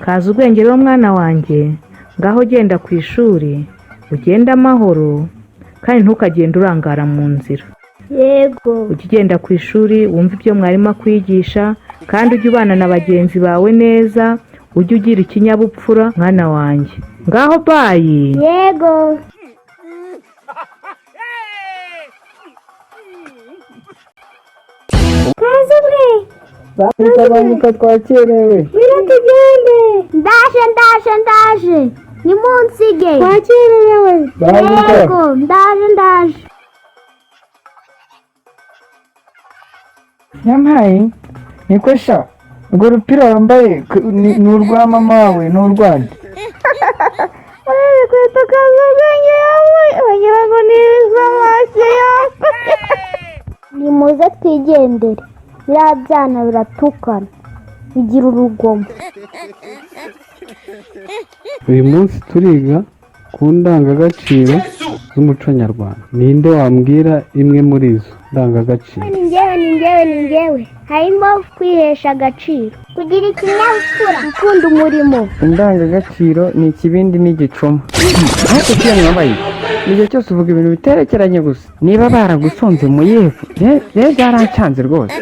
kaza ubwenge rero mwana wanjye, ngaho genda ku ishuri ugenda amahoro kandi ntukagende urangara mu nzira. Yego. Ujye ugenda ku ishuri wumve ibyo mwarimu akwigisha kandi ujye ubana na bagenzi bawe neza, ujye ugira ikinyabupfura mwana wanjye. Ngaho bayi. Yego. Kaze bre. Banguka twakerewe. Biro tugende. Ndaje. Ni munsige. Twakerewe. Yego, ndaje. Yampaye niko sha urwo rupira wambaye ni urwa mama wawe ni urwande. Kwita kazubwenge yawe wagira ngo ni iz'amaso yawe. Nimuze twigendere, biriya byana biratukana bigira urugomo. Uyu munsi turiga ku ndangagaciro z'umuco nyarwanda. Ninde wambwira imwe muri izo ndangagaciro? Ni njyewe. Harimo kwihesha agaciro, kugira ikinyabupfura, gukunda umurimo. Indangagaciro ni ikibindi n'igicuma. Ariko kiyo mwabaye igihe cyose uvuga ibintu biterekeranye gusa. Niba baragusonze mu yefu rero byarancanze rwose.